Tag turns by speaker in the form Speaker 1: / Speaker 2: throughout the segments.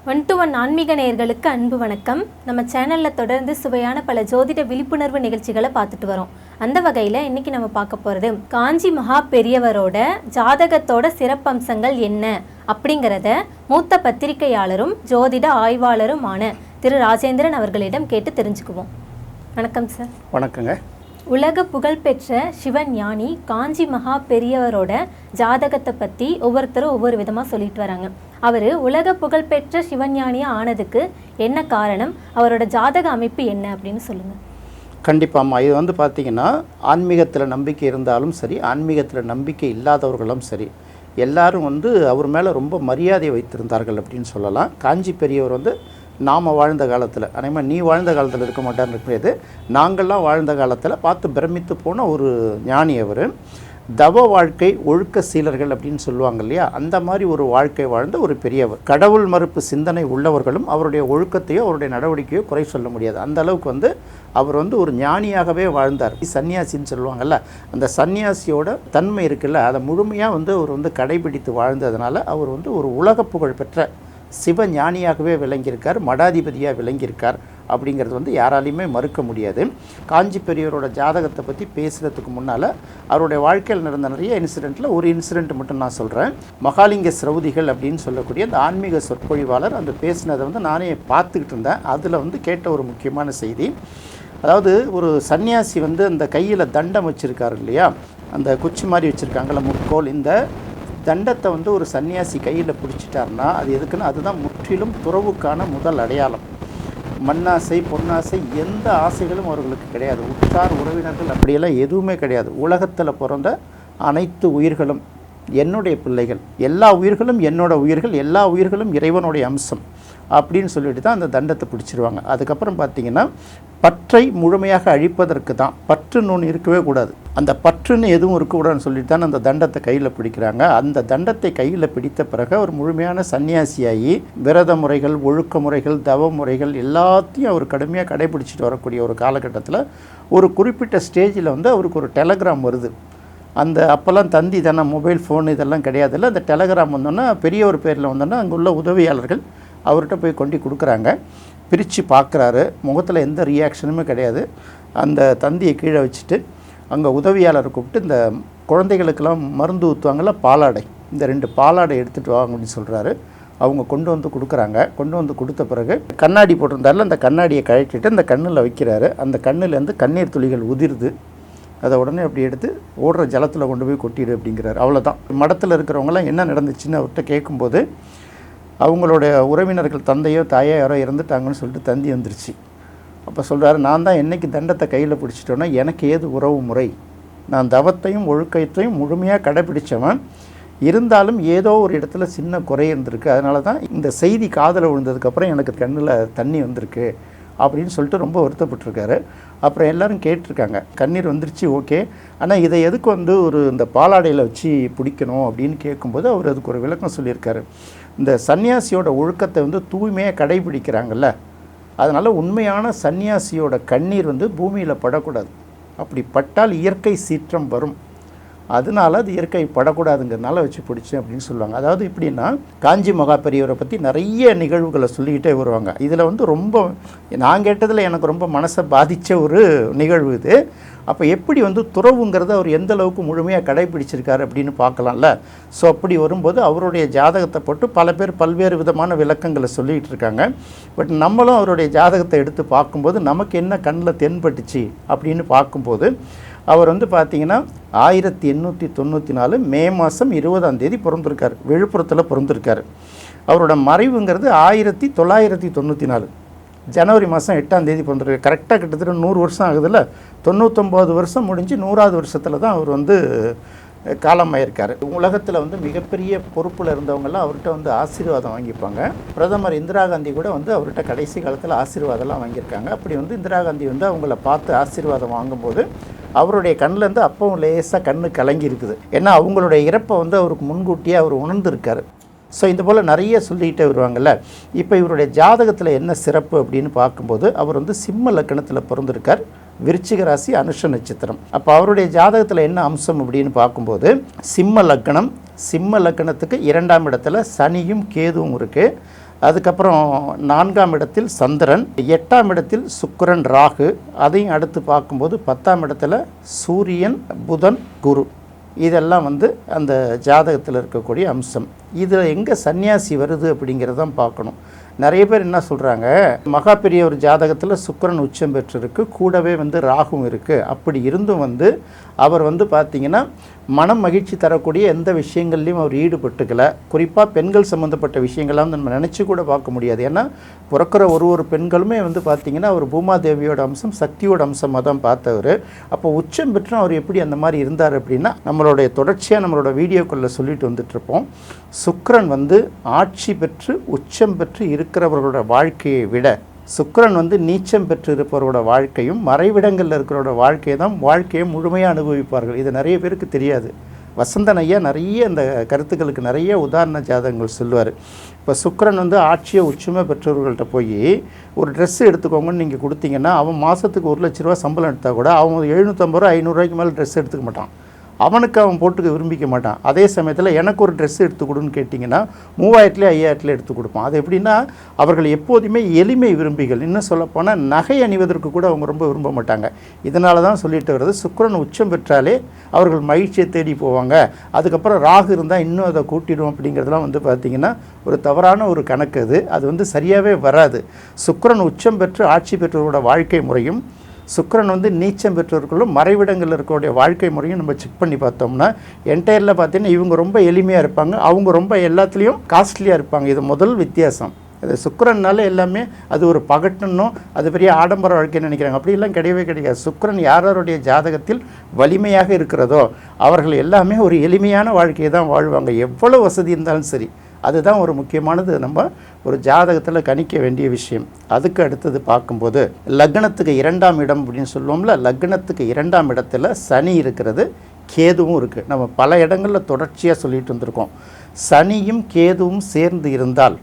Speaker 1: 1-to-1 ஆன்மீக நேயர்களுக்கு அன்பு வணக்கம். நம்ம சேனலில் தொடர்ந்து சுவையான பல ஜோதிட விழிப்புணர்வு நிகழ்ச்சிகளை பார்த்துட்டு வரோம். அந்த வகையில் இன்னைக்கு நம்ம பார்க்க போகிறது காஞ்சி மகா பெரியவரோட ஜாதகத்தோட சிறப்பம்சங்கள் என்ன அப்படிங்கிறத மூத்த பத்திரிகையாளரும் ஜோதிட ஆய்வாளருமான திரு ராஜேந்திரன் அவர்களிடம் கேட்டு தெரிஞ்சுக்குவோம். வணக்கம் சார்.
Speaker 2: வணக்கங்க.
Speaker 1: உலக புகழ்பெற்ற சிவஞானி காஞ்சி மகா பெரியவரோட ஜாதகத்தை பற்றி ஒவ்வொருத்தரும் ஒவ்வொரு விதமாக சொல்லிட்டு வராங்க. அவர் உலக புகழ்பெற்ற சிவஞானியாக ஆனதுக்கு என்ன காரணம், அவரோட ஜாதக அமைப்பு என்ன அப்படின்னு சொல்லுங்கள்.
Speaker 2: கண்டிப்பாம்மா. இது பார்த்திங்கன்னா ஆன்மீகத்தில் நம்பிக்கை இருந்தாலும் சரி, ஆன்மீகத்தில் நம்பிக்கை இல்லாதவர்களும் சரி, எல்லாரும் அவர் மேலே ரொம்ப மரியாதை வைத்திருந்தார்கள் அப்படின்னு சொல்லலாம். காஞ்சி பெரியவர் நாம் வாழ்ந்த காலத்தில், அதேமாதிரி நீ வாழ்ந்த காலத்தில் இருக்க மாட்டார்னு இருக்கிறது, நாங்கள்லாம் வாழ்ந்த காலத்தில் பார்த்து பிரமித்து போன ஒரு ஞானி. அவர் தவ வாழ்க்கை ஒழுக்க சீலர்கள் அப்படின்னு சொல்லுவாங்க இல்லையா, அந்த மாதிரி ஒரு வாழ்க்கை வாழ்ந்த ஒரு பெரியவர். கடவுள் மறுப்பு சிந்தனை உள்ளவர்களும் அவருடைய ஒழுக்கத்தையோ அவருடைய நடவடிக்கையோ குறை சொல்ல முடியாது. அந்த அளவுக்கு அவர் ஒரு ஞானியாகவே வாழ்ந்தார். சன்னியாசின்னு சொல்லுவாங்கள்ல, அந்த சன்னியாசியோட தன்மை இருக்குல்ல, அதை முழுமையாக அவர் கடைபிடித்து வாழ்ந்ததுனால அவர் ஒரு உலக புகழ் பெற்ற சிவ ஞானியாகவே விளங்கியிருக்கார், மடாதிபதியாக விளங்கியிருக்கார். அப்படிங்கிறது யாராலையுமே மறுக்க முடியாது. காஞ்சி பெரியவரோட ஜாதகத்தை பற்றி பேசுகிறதுக்கு முன்னால் அவருடைய வாழ்க்கையில் நடந்த நிறைய இன்சிடெண்ட்டில் ஒரு இன்சிடெண்ட் மட்டும் நான் சொல்கிறேன். மகாலிங்க ஸ்ரௌதிகள் அப்படின்னு சொல்லக்கூடிய அந்த ஆன்மீக சொற்பொழிவாளர் அந்த பேசினதை நானே பார்த்துக்கிட்டு இருந்தேன். அதில் கேட்ட ஒரு முக்கியமான செய்தி, அதாவது ஒரு சன்னியாசி அந்த கையில் தண்டம் வச்சுருக்காரு இல்லையா, அந்த குச்சி மாதிரி வச்சுருக்காங்கள்ல முட்கோல், இந்த தண்டத்தை ஒரு சன்னியாசி கையில் பிடிச்சிட்டாருன்னா அது எதுக்குன்னா அதுதான் முற்றிலும் துறவுக்கான முதல் அடையாளம். மண்ணாசை பொன்னாசை எந்த ஆசைகளும் அவர்களுக்கு கிடையாது. உற்றார் உறவினர்கள் அப்படியெல்லாம் எதுவுமே கிடையாது. உலகத்தில் பிறந்த அனைத்து உயிர்களும் என்னுடைய பிள்ளைகள், எல்லா உயிர்களும் என்னோட உயிர்கள், எல்லா உயிர்களும் இறைவனுடைய அம்சம் அப்படின்னு சொல்லிட்டு தான் அந்த தண்டத்தை பிடிச்சிருவாங்க. அதுக்கப்புறம் பார்த்திங்கன்னா பற்றை முழுமையாக அழிப்பதற்கு தான், பற்றுன்னு ஒன்று இருக்கவே கூடாது, அந்த பற்றுன்னு எதுவும் இருக்கக்கூடாதுன்னு சொல்லிட்டு தான் அந்த தண்டத்தை கையில் பிடிக்கிறாங்க. அந்த தண்டத்தை கையில் பிடித்த பிறகு அவர் முழுமையான சன்னியாசியாகி விரத முறைகள், ஒழுக்க முறைகள், தவ முறைகள் எல்லாத்தையும் அவர் கடுமையாக கடைபிடிச்சிட்டு வரக்கூடிய ஒரு காலகட்டத்தில் ஒரு குறிப்பிட்ட ஸ்டேஜில் அவருக்கு ஒரு டெலகிராம் வருது. அந்த அப்போல்லாம் தந்தி தானே, மொபைல் ஃபோன் இதெல்லாம் கிடையாதுல்ல. அந்த டெலகிராம் வந்தோன்னா பெரிய ஒரு பேரில் வந்தோன்னா அங்கே உள்ள உதவியாளர்கள் அவர்கிட்ட போய் கொண்டு கொடுக்குறாங்க. பிரித்து பார்க்குறாரு, முகத்தில் எந்த ரியாக்ஷனுமே கிடையாது. அந்த தந்தியை கீழே வச்சுட்டு அங்கே உதவியாளரை கூப்பிட்டு இந்த குழந்தைகளுக்கெல்லாம் மருந்து ஊற்றுவாங்கள்ல பாலாடை, இந்த 2 பாலாடை எடுத்துகிட்டு வாங்க அப்படின்னு சொல்கிறாரு. அவங்க கொண்டு கொடுக்குறாங்க. கொண்டு கொடுத்த பிறகு கண்ணாடி போட்டிருந்தாரில் அந்த கண்ணாடியை கழட்டிட்டு அந்த கண்ணில் வைக்கிறாரு. அந்த கண்ணிலேருந்து கண்ணீர் துளிகள் உதிருது. அதை உடனே அப்படி எடுத்து ஓடுற ஜலத்தில் கொண்டு போய் கொட்டிடு அப்படிங்கிறாரு. அவ்வளோதான். மடத்தில் இருக்கிறவங்களாம் என்ன நடந்துச்சுன்னு அவர்கிட்ட கேட்கும்போது அவங்களோட உறவினர்கள் தந்தையோ தாயோ யாரோ இறந்துட்டாங்கன்னு சொல்லிட்டு தந்தி வந்துருச்சு. அப்போ சொல்கிறாரு, நான் தான் என்றைக்கு தண்டத்தை கையில் பிடிச்சிட்டோன்னா எனக்கு ஏது உறவு முறை, நான் தவத்தையும் ஒழுக்கத்தையும் முழுமையாக கடைப்பிடிச்சவன், இருந்தாலும் ஏதோ ஒரு இடத்துல சின்ன குறை இருந்திருக்கு, அதனால தான் இந்த செய்தி காதில் விழுந்ததுக்கப்புறம் எனக்கு கண்ணில் தண்ணி வந்திருக்கு அப்படின்னு சொல்லிட்டு ரொம்ப வருத்தப்பட்டிருக்காரு. அப்புறம் எல்லோரும் கேட்டிருக்காங்க, கண்ணீர் வந்துருச்சு ஓகே, ஆனால் இதை எதுக்கு ஒரு இந்த பாலாடையில் வச்சு பிடிக்கணும் அப்படின்னு கேட்கும்போது அவர் அதுக்கு ஒரு விளக்கம் சொல்லியிருக்காரு. இந்த சன்னியாசியோட ஒழுக்கத்தை தூய்மையாக கடைபிடிக்கிறாங்கல்ல, அதனால் உண்மையான சன்னியாசியோட கண்ணீர் பூமியில் படக்கூடாது. அப்படி பட்டால் இயற்கை சீற்றம் வரும், அதனால அது இயற்கை படக்கூடாதுங்கிறதுனால வச்சு பிடிச்சேன் அப்படின்னு சொல்லுவாங்க. அதாவது எப்படின்னா, காஞ்சி மகா பெரியவரை பற்றி நிறைய நிகழ்வுகளை சொல்லிக்கிட்டே வருவாங்க. இதில் ரொம்ப நான் கேட்டதில் எனக்கு ரொம்ப மனசை பாதித்த ஒரு நிகழ்வு இது. அப்போ எப்படி துறவுங்கிறத அவர் எந்த அளவுக்கு முழுமையாக கடைபிடிச்சிருக்காரு அப்படின்னு பார்க்கலாம்ல. ஸோ அப்படி வரும்போது அவருடைய ஜாதகத்தை போட்டு பல பேர் பல்வேறு விதமான விளக்கங்களை சொல்லிகிட்டு இருக்காங்க. பட் நம்மளும் அவருடைய ஜாதகத்தை எடுத்து பார்க்கும்போது நமக்கு என்ன கண்ணில் தென்பட்டுச்சு அப்படின்னு பார்க்கும்போது அவர் பார்த்திங்கன்னா 1894 மே மாதம் 20ஆம் தேதி பிறந்திருக்கார். விழுப்புரத்தில் பிறந்திருக்கார். அவரோட மறைவுங்கிறது 1994 ஜனவரி மாதம் 8ஆம் தேதி பிறந்திருக்கார். கரெக்டாக கிட்டத்தட்ட 100 வருஷம் ஆகுதுல்ல. 99 வருஷம் முடிஞ்சு 100ஆவது வருஷத்தில் தான் அவர் காலமாயிருக்கார். உலகத்தில் மிகப்பெரிய பொறுப்பில் இருந்தவங்கெல்லாம் அவர்கிட்ட ஆசீர்வாதம் வாங்கிப்பாங்க. பிரதமர் இந்திரா காந்தி கூட அவர்கிட்ட கடைசி காலத்தில் ஆசீர்வாதம்லாம் வாங்கியிருக்காங்க. அப்படி இந்திரா காந்தி அவங்கள பார்த்து ஆசீர்வாதம் வாங்கும்போது அவருடைய கண்ணிலேருந்து அப்பவும் லேசாக கண்ணு கலங்கி இருக்குது. ஏன்னா அவங்களுடைய இறப்பை அவருக்கு முன்கூட்டியே அவர் உணர்ந்திருக்காரு. ஸோ இந்த போல் நிறைய சொல்லிகிட்டே வருவாங்கள்ல. இப்போ இவருடைய ஜாதகத்தில் என்ன சிறப்பு அப்படின்னு பார்க்கும்போது அவர் சிம்ம லக்கணத்தில் பிறந்திருக்கார். விருச்சிக ராசி, அனுஷ நட்சத்திரம். அப்போ அவருடைய ஜாதகத்தில் என்ன அம்சம் அப்படின்னு பார்க்கும்போது சிம்ம லக்கணம், சிம்ம லக்கணத்துக்கு 2ஆம் இடத்துல சனியும் கேதுவும் இருக்குது. அதுக்கப்புறம் 4ஆம் இடத்தில் சந்திரன், 8ஆம் இடத்தில் சுக்கிரன் ராகு, அதையும் அடுத்து பார்க்கும்போது 10ஆம் இடத்துல சூரியன் புதன் குரு. இதெல்லாம் வந்து அந்த ஜாதகத்தில் இருக்கக்கூடிய அம்சம். இதில் எங்கே சன்னியாசி வருது அப்படிங்கிறதான் பார்க்கணும். நிறைய பேர் என்ன சொல்கிறாங்க, மகா பெரிய ஒரு ஜாதகத்தில் சுக்கிரன் உச்சம் பெற்றிருக்கு, கூடவே வந்து ராகும் இருக்குது. அப்படி இருந்தும் வந்து அவர் வந்து பார்த்திங்கன்னா மனம் மகிழ்ச்சி தரக்கூடிய எந்த விஷயங்கள்லையும் அவர் ஈடுபட்டுக்கல. குறிப்பாக பெண்கள் சம்மந்தப்பட்ட விஷயங்கள்லாம் நம்ம நினச்சி கூட பார்க்க முடியாது. ஏன்னா பிறக்கிற ஒரு பெண்களுமே வந்து பார்த்திங்கன்னா அவர் பூமாதேவியோட அம்சம், சக்தியோட அம்சமாக தான் பார்த்தவர். அப்போ உச்சம் பெற்று அவர் எப்படி அந்த மாதிரி இருந்தார் அப்படின்னா, நம்மளுடைய தொடர்ச்சியாக நம்மளோட வீடியோக்களில் சொல்லிட்டு வந்துட்டுருப்போம். சுக்கிரன் வந்து ஆட்சி பெற்று உச்சம் பெற்று இருக்கிறவர்களோட வாழ்க்கையை விட சுக்கிரன் வந்து நீச்சம் பெற்று இருப்பவரோட வாழ்க்கையும் மறைவிடங்களில் இருக்கிறவரோட வாழ்க்கையை தான் வாழ்க்கையை முழுமையாக அனுபவிப்பார்கள். இது நிறைய பேருக்கு தெரியாது. வசந்தன் ஐயா நிறைய இந்த கருத்துக்களுக்கு நிறைய உதாரண ஜாதகங்கள் சொல்லுவார். இப்போ சுக்கிரன் வந்து ஆட்சியை உச்சமாக பெற்றவர்கள்ட்ட போய் ஒரு ட்ரெஸ்ஸு எடுத்துக்கோங்கன்னு நீங்கள் கொடுத்தீங்கன்னா, அவன் மாதத்துக்கு 1 லட்ச ரூபா சம்பளம் எடுத்தால் கூட அவன் 750 ரூபா 500 ரூபாய்க்கு மேலே ட்ரெஸ் எடுத்துக்க மாட்டான். அவனுக்கு அவன் போட்டுக்க விரும்பிக்க மாட்டான். அதே சமயத்தில் எனக்கு ஒரு ட்ரெஸ் எடுத்து கொடுன்னு கேட்டிங்கன்னா 3000 5000 எடுத்து கொடுப்பான். அது எப்படின்னா, அவர்கள் எப்போதுமே எளிமை விரும்பிகள். இன்னும் சொல்லப்போனால் நகை அணிவதற்கு கூட அவங்க ரொம்ப விரும்ப மாட்டாங்க. இதனால தான் சொல்லிட்டு வருது, சுக்கிரன் உச்சம் பெற்றாலே அவர்கள் மகிழ்ச்சியை தேடி போவாங்க. அதுக்கப்புறம் ராகு இருந்தால் இன்னும் அதை கூட்டிடும் அப்படிங்கிறதுலாம் வந்து பார்த்திங்கன்னா ஒரு தவறான ஒரு கணக்கு. அது வந்து சரியாகவே வராது. சுக்கிரன் உச்சம் பெற்று ஆட்சி பெற்றவரோட வாழ்க்கை முறையும் சுக்கிரன் வந்து நீச்சம் பெற்றவர்களும் மறைவிடங்களில் இருக்கக்கூடிய வாழ்க்கை முறையும் நம்ம செக் பண்ணி பார்த்தோம்னா என்டையரில் பார்த்தீங்கன்னா இவங்க ரொம்ப எளிமையாக இருப்பாங்க, அவங்க ரொம்ப எல்லாத்துலேயும் காஸ்ட்லியாக இருப்பாங்க. இது முதல் வித்தியாசம். அது சுக்கிரன்னால எல்லாமே அது ஒரு பகட்டணும், அது பெரிய ஆடம்பர வாழ்க்கைன்னு நினைக்கிறாங்க. அப்படிலாம் கிடையவே கிடையாது. சுக்கிரன் யாருடைய ஜாதகத்தில் வலிமையாக இருக்கிறதோ அவர்கள் எல்லாமே ஒரு எளிமையான வாழ்க்கையை தான் வாழ்வாங்க, எவ்வளோ வசதி இருந்தாலும் சரி. அதுதான் ஒரு முக்கியமானது நம்ம ஒரு ஜாதகத்தில் கணிக்க வேண்டிய விஷயம். அதுக்கு அடுத்தது பார்க்கும்போது லக்னத்துக்கு 2ஆம் இடம் அப்படின்னு சொல்லுவோம்ல, லக்னத்துக்கு 2ஆம் இடத்துல சனி இருக்கிறது, கேதுவும் இருக்குது. நம்ம பல இடங்களில் தொடர்ச்சியாக சொல்லிட்டு வந்திருக்கோம். சனியும் கேதுவும் சேர்ந்து இருந்தால்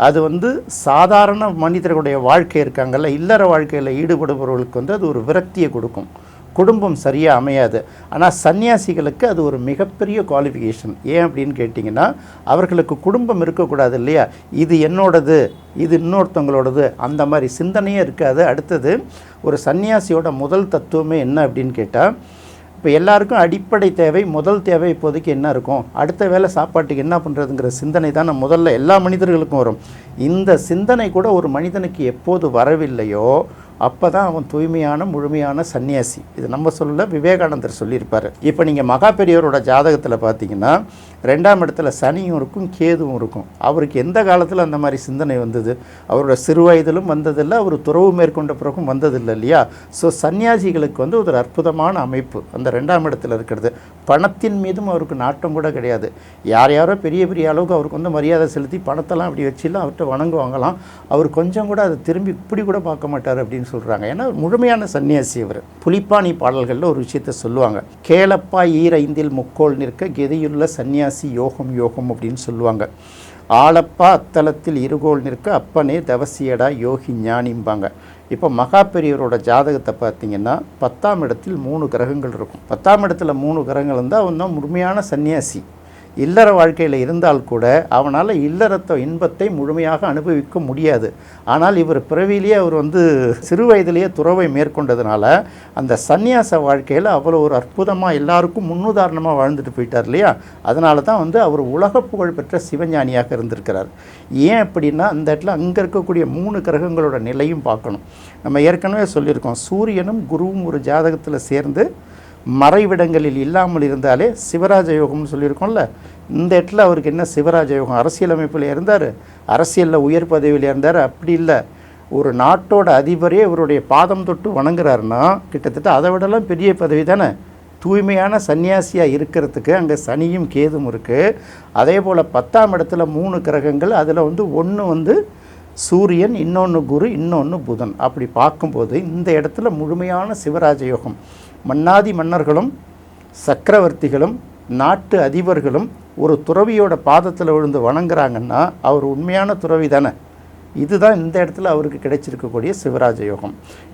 Speaker 2: அது வந்து சாதாரண மனிதர்களுடைய வாழ்க்கை இருக்காங்கல்ல, இல்லற வாழ்க்கையில் ஈடுபடுபவர்களுக்கு வந்து அது ஒரு விரக்தியை கொடுக்கும், குடும்பம் சரியாக அமையாது. ஆனால் சன்னியாசிகளுக்கு அது ஒரு மிகப்பெரிய குவாலிஃபிகேஷன். ஏன் அப்படின்னு கேட்டிங்கன்னா, அவர்களுக்கு குடும்பம் இருக்கக்கூடாது இல்லையா, இது என்னோடது இது இன்னொருத்தவங்களோடது அந்த மாதிரி சிந்தனையே இருக்காது. அடுத்தது ஒரு சன்னியாசியோட முதல் தத்துவமே என்ன அப்படின்னு கேட்டால், இப்போ எல்லாருக்கும் அடிப்படை தேவை, முதல் தேவை இப்போதைக்கு என்ன இருக்கும், அடுத்த வேளை சாப்பாட்டுக்கு என்ன பண்ணுறதுங்கிற சிந்தனை தான் முதல்ல எல்லா மனிதர்களுக்கும் வரும். இந்த சிந்தனை கூட ஒரு மனிதனுக்கு எப்போது வரவில்லையோ அப்போ தான் அவன் தூய்மையான முழுமையான சன்னியாசி. இது நம்ம சொல்ல விவேகானந்தர் சொல்லியிருப்பார். இப்போ நீங்கள் மகா பெரியவரோட ஜாதகத்தில் பார்த்தீங்கன்னா 2ஆம் இடத்துல சனியும் இருக்கும் கேதுவும் இருக்கும். அவருக்கு எந்த காலத்தில் அந்த மாதிரி சிந்தனை வந்தது? அவரோட சிறு வயதிலும் வந்ததில்லை, அவர் துறவு மேற்கொண்ட பிறகும் வந்ததில்லை இல்லையா. ஸோ சன்னியாசிகளுக்கு வந்து ஒரு அற்புதமான அமைப்பு அந்த 2ஆம் இடத்துல இருக்கிறது. பணத்தின் மீதும் அவருக்கு நாட்டம் கூட கிடையாது. யாரோ பெரிய பெரிய அளவுக்கு அவருக்கு வந்து மரியாதை செலுத்தி பணத்தெல்லாம் அப்படி வச்சுலாம் அவர்கிட்ட வணங்குவாங்களாம். அவர் கொஞ்சம் கூட அதை திரும்பி இப்படி கூட பார்க்க மாட்டார் அப்படின்னு சொல்கிறாங்க. ஏன்னா முழுமையான சன்னியாசி அவர். புலிப்பாணி பாடல்களில் ஒரு விஷயத்த சொல்லுவாங்க, கேளப்பா ஈரைந்தில் முக்கோள் நிற்க கெதியுள்ள சன்னியாசி யோகம் யோகம் அப்படின்னு சொல்லுவாங்க. ஆளப்பா அத்தலத்தில் இருகோள் நிற்க அப்பனே தவசியடா யோகி ஞானிம்பாங்க. இப்போ மகா பெரியவரோட ஜாதகத்தை பார்த்தீங்கன்னா 10ஆம் இடத்தில் 3 கிரகங்கள் இருக்கும். 10ஆம் இடத்துல 3 கிரகங்கள் இருந்தால் அவன் தான் முழுமையான சன்னியாசி. இல்லற வாழ்க்கையில் இருந்தால் கூட அவனால் இல்லறத்த இன்பத்தை முழுமையாக அனுபவிக்க முடியாது. ஆனால் இவர் பிறவிலேயே அவர் வந்து சிறு வயதிலேயே துறவை மேற்கொண்டதுனால அந்த சந்நியாச வாழ்க்கையில் அவ்வளோ ஒரு அற்புதமாக எல்லாருக்கும் முன்னுதாரணமாக வாழ்ந்துட்டு போயிட்டார் இல்லையா. அதனால தான் வந்து அவர் உலக புகழ் பெற்ற சிவஞானியாக இருந்திருக்கிறார். ஏன் அப்படின்னா அந்த இடத்துல அங்கே இருக்கக்கூடிய 3 கிரகங்களோட நிலையும் பார்க்கணும். நம்ம ஏற்கனவே சொல்லியிருக்கோம், சூரியனும் குருவும் ஒரு ஜாதகத்தில் சேர்ந்து மறைவிடங்களில் இல்லாமல் இருந்தாலே சிவராஜ யோகம்னு சொல்லியிருக்கோம்ல. இந்த இடத்துல அவருக்கு என்ன சிவராஜ யோகம்? அரசியலமைப்பில் இருந்தார், அரசியலில் உயர் பதவியில் இருந்தார். அப்படி இல்லை, ஒரு நாட்டோட அதிபரே இவருடைய பாதம் தொட்டு வணங்குறாருன்னா கிட்டத்தட்ட அதை விடலாம் பெரிய பதவி தானே. தூய்மையான சன்னியாசியாக இருக்கிறதுக்கு அங்கே சனியும் கேதும் இருக்குது. அதே போல் 10ஆம் இடத்துல 3 கிரகங்கள், அதில் வந்து ஒன்று வந்து சூரியன், இன்னொன்று குரு, இன்னொன்று புதன். அப்படி பார்க்கும்போது இந்த இடத்துல முழுமையான சிவராஜ யோகம். மன்னாதி மன்னர்களும் சக்கரவர்த்திகளும் நாட்டு அதிபர்களும் ஒரு துறவியோட பாதத்தில் விழுந்து வணங்குறாங்கன்னா அவர் உண்மையான துறவி தானே. இதுதான் இந்த இடத்துல அவருக்கு கிடைச்சிருக்கக்கூடிய சிவராஜ யோகம்.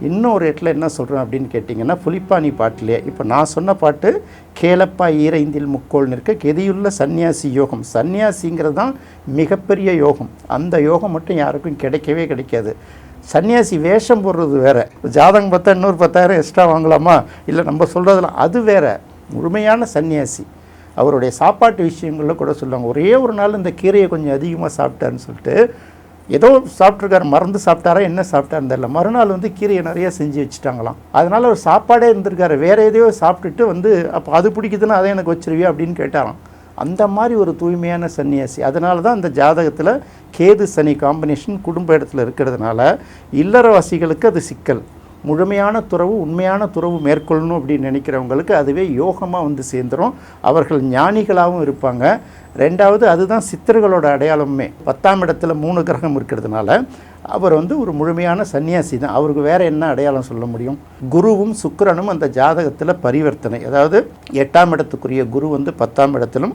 Speaker 2: இன்னொரு இடத்துல என்ன சொல்கிறேன் அப்படின்னு கேட்டிங்கன்னா, புலிப்பாணி பாட்டிலே இப்போ நான் சொன்ன பாட்டு கேளப்பா ஈரைந்தில் முக்கோள் நிற்க கெதியுள்ள சன்னியாசி யோகம். சன்னியாசிங்கிறது தான் மிகப்பெரிய யோகம். அந்த யோகம் மட்டும் யாருக்கும் கிடைக்கவே கிடைக்காது. சன்னியாசி வேஷம் போடுறது வேறு, ஜாதகம் பார்த்தா இன்னொரு 10,000 எக்ஸ்ட்ரா வாங்கலாமா, இல்லை நம்ம சொல்கிறதுலாம் அது வேறு. முழுமையான சன்னியாசி அவருடைய சாப்பாட்டு விஷயங்களில் கூட சொல்லுவாங்க, ஒரே ஒரு நாள் இந்த கீரையை கொஞ்சம் அதிகமாக சாப்பிட்டாருன்னு சொல்லிட்டு ஏதோ சாப்பிட்ருக்காரு, மறந்து சாப்பிட்டாரா என்ன சாப்பிட்டாருன்னு தெரியல, மறுநாள் வந்து கீரையை நிறையா செஞ்சு வச்சுட்டாங்களாம். அதனால் அவர் சாப்பாடே இருந்திருக்காரு, வேறு எதையோ சாப்பிட்டுட்டு வந்து அப்போ அது பிடிக்குதுன்னு அதை எனக்கு வச்சிருவியா அப்படின்னு கேட்டாராம். அந்த மாதிரி ஒரு தூய்மையான சன்னியாசி. அதனால தான் அந்த ஜாதகத்தில் கேது சனி காம்பினேஷன் குடும்ப இடத்துல இருக்கிறதுனால இல்லறவாசிகளுக்கு அது சிக்கல். முழுமையான துறவு உண்மையான துறவு மேற்கொள்ளணும் அப்படின்னு நினைக்கிறவங்களுக்கு அதுவே யோகமாக வந்து சேர்ந்துடும். அவர்கள் ஞானிகளாகவும் இருப்பாங்க. ரெண்டாவது அதுதான் சித்தர்களோட அடையாளமே. 10ஆம் இடத்துல 3 கிரகம் இருக்கிறதுனால அவர் வந்து ஒரு முழுமையான சன்னியாசி தான். அவருக்கு வேறு என்ன அடையாளம் சொல்ல முடியும்? குருவும் சுக்கிரனும் அந்த ஜாதகத்தில் பரிவர்த்தனை, அதாவது 8ஆம் இடத்துக்குரிய குரு வந்து 10ஆம் இடத்திலும்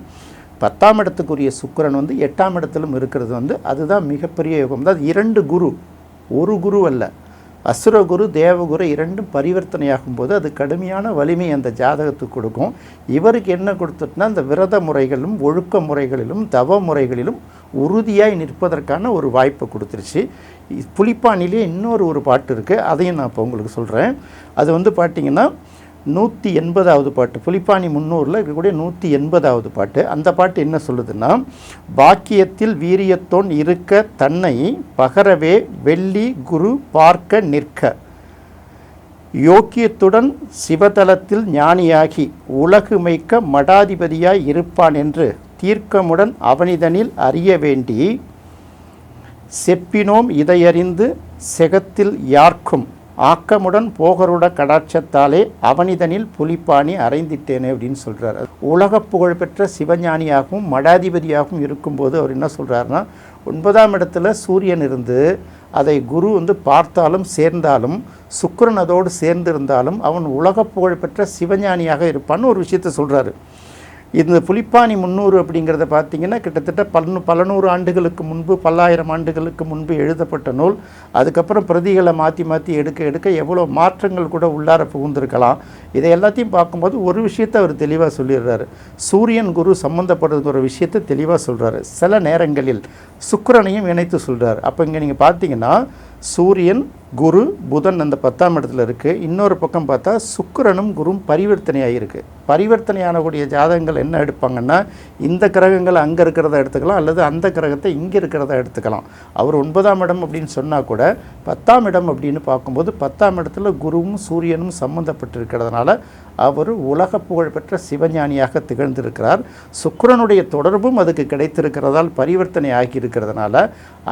Speaker 2: 10ஆம் இடத்துக்குரிய சுக்கிரன் வந்து 8ஆம் இடத்திலும் இருக்கிறது வந்து அதுதான் மிகப்பெரிய யோகம். அதாவது 2 குரு, ஒரு குரு அல்ல, அசுரகுரு தேவகுரு இரண்டும் பரிவர்த்தனையாகும் போது அது கடுமையான வலிமை அந்த ஜாதகத்துக்கு கொடுக்கும். இவருக்கு என்ன கொடுத்துட்டுனா அந்த விரத முறைகளிலும் ஒழுக்க முறைகளிலும் தவ முறைகளிலும் உறுதியாய் நிற்பதற்கான ஒரு வாய்ப்பை கொடுத்துருச்சு. புலிப்பாணிலே இன்னொரு பாட்டு இருக்குது, அதையும் நான் இப்போ உங்களுக்கு சொல்கிறேன். அது வந்து பார்த்திங்கன்னா 180வது பாட்டு, புலிப்பாணி 300ல் இருக்கக்கூடிய 180வது பாட்டு. அந்த பாட்டு என்ன சொல்லுதுன்னா, பாக்கியத்தில் வீரியத்தோன் இருக்க தன்னை பகரவே வெள்ளி குரு பார்க்க நிற்க யோக்கியத்துடன் சிவதலத்தில் ஞானியாகி உலகு மைக்க மடாதிபதியாய் இருப்பான் என்று தீர்க்கமுடன் அவனிதனில் அறிய வேண்டி செப்பினோம் இதையறிந்து செகத்தில் யார்க்கும் ஆக்கமுடன் போகருட கடாட்சத்தாலே அவனிதனில் புலிப்பாணி அறைந்திட்டேனே அப்படின்னு சொல்கிறார். உலக புகழ்பெற்ற சிவஞானியாகவும் மடாதிபதியாகவும் இருக்கும்போது அவர் என்ன சொல்கிறாருன்னா, 9ஆம் இடத்துல சூரியன் இருந்து அதை குரு வந்து பார்த்தாலும் சேர்ந்தாலும் சுக்கிரன் அதோடு சேர்ந்திருந்தாலும் அவன் உலக புகழ்பெற்ற சிவஞானியாக இருப்பான்னு ஒரு விஷயத்தை சொல்கிறாரு. இந்த புலிப்பாணி 300 அப்படிங்கிறத பார்த்திங்கன்னா கிட்டத்தட்ட பல நூறு ஆண்டுகளுக்கு முன்பு, 1000 ஆண்டுகளுக்கு முன்பு எழுதப்பட்ட நூல். அதுக்கப்புறம் பிரதிகளை மாற்றி எடுக்க எவ்வளோ மாற்றங்கள் கூட உள்ளார புகுந்திருக்கலாம். இதை எல்லாத்தையும் பார்க்கும்போது ஒரு விஷயத்தை அவர் தெளிவாக சொல்லிடுறாரு. சூரியன் குரு சம்மந்தப்படுறது ஒரு விஷயத்தை தெளிவாக சொல்கிறாரு. சில நேரங்களில் சுக்கிரனையும் இணைத்து சொல்கிறார். அப்போ இங்கே நீங்கள் பார்த்தீங்கன்னா சூரியன் குரு புதன் அந்த 10ஆம் இடத்துல இருக்குது. இன்னொரு பக்கம் பார்த்தா சுக்கிரனும் குரும் பரிவர்த்தனையாக இருக்குது. பரிவர்த்தனையானக்கூடிய ஜாதகங்கள் என்ன எடுப்பாங்கன்னா, இந்த கிரகங்கள் அங்கே இருக்கிறத எடுத்துக்கலாம், அல்லது அந்த கிரகத்தை இங்கே இருக்கிறத எடுத்துக்கலாம். அவர் 9ஆம் இடம் அப்படின்னு சொன்னால் கூட 10ஆம் இடம் அப்படின்னு பார்க்கும்போது 10ஆம் இடத்துல குருவும் சூரியனும் சம்மந்தப்பட்டிருக்கிறதுனால அவர் உலக புகழ்பெற்ற சிவஞானியாக திகழ்ந்திருக்கிறார். சுக்கிரனுடைய தொடர்பும் அதுக்கு கிடைத்திருக்கிறதால் பரிவர்த்தனை ஆகியிருக்கிறதுனால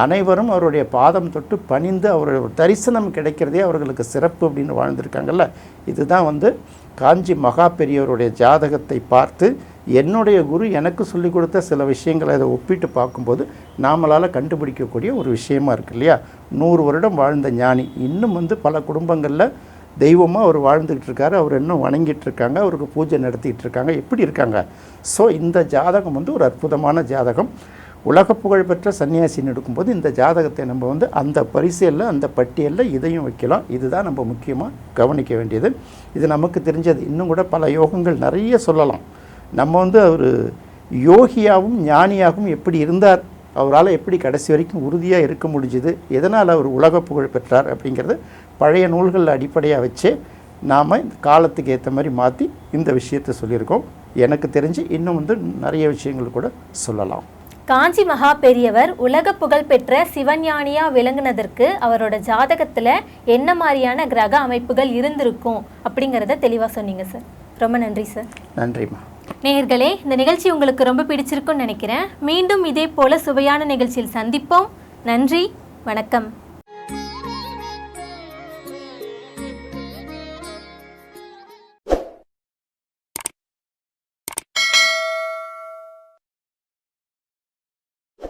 Speaker 2: அனைவரும் அவருடைய பாதம் தொட்டு பணிந்து அவருடைய தரிசனம் கிடைக்கிறதே அவர்களுக்கு சிறப்பு அப்படின்னு வாழ்ந்திருக்காங்கல்ல. இதுதான் வந்து காஞ்சி மகா பெரியவருடைய ஜாதகத்தை பார்த்து என்னுடைய குரு எனக்கு சொல்லிக் கொடுத்த சில விஷயங்களை அதை ஒப்பிட்டு பார்க்கும்போது நாமளால் கண்டுபிடிக்கக்கூடிய ஒரு விஷயமா இருக்கு இல்லையா. 100 வருடம் வாழ்ந்த ஞானி இன்னும் வந்து பல குடும்பங்களில் தெய்வமாக அவர் வாழ்ந்துக்கிட்டு இருக்காரு. அவர் இன்னும் வணங்கிட்டு இருக்காங்க, அவருக்கு பூஜை நடத்திட்டு இருக்காங்க, எப்படி இருக்காங்க. ஸோ இந்த ஜாதகம் வந்து ஒரு அற்புதமான ஜாதகம். உலக புகழ்பெற்ற சன்னியாசின்னு எடுக்கும்போது இந்த ஜாதகத்தை நம்ம வந்து அந்த பரிசையில் அந்த பட்டியலில் இதையும் வைக்கலாம். இதுதான் நம்ம முக்கியமாக கவனிக்க வேண்டியது. இது நமக்கு தெரிஞ்சது. இன்னும் கூட பல யோகங்கள் நிறைய சொல்லலாம். நம்ம வந்து அவர் யோகியாகவும் ஞானியாகவும் எப்படி இருந்தார், அவரால் எப்படி கடைசி வரைக்கும் உறுதியாக இருக்க முடிஞ்சுது, எதனால் அவர் உலக புகழ் பெற்றார் அப்படிங்கிறது பழைய நூல்கள் அடிப்படையாக வச்சு நாம் காலத்துக்கு ஏற்ற மாதிரி மாற்றி இந்த விஷயத்தை சொல்லியிருக்கோம். எனக்கு தெரிஞ்சு இன்னும் வந்து நிறைய விஷயங்கள் கூட சொல்லலாம்.
Speaker 1: காஞ்சி மகா பெரியவர் உலக புகழ் பெற்ற சிவஞானியா விளங்குனதற்கு அவரோட ஜாதகத்தில் என்ன மாதிரியான கிரக அமைப்புகள் இருந்திருக்கும் அப்படிங்கிறத தெளிவாக சொன்னீங்க சார். ரொம்ப நன்றி சார்.
Speaker 2: நன்றிம்மா.
Speaker 1: நேயர்களே, இந்த நிகழ்ச்சி உங்களுக்கு ரொம்ப பிடிச்சிருக்குன்னு நினைக்கிறேன். மீண்டும் இதே போல சுவையான நிகழ்ச்சியில் சந்திப்போம். நன்றி, வணக்கம்.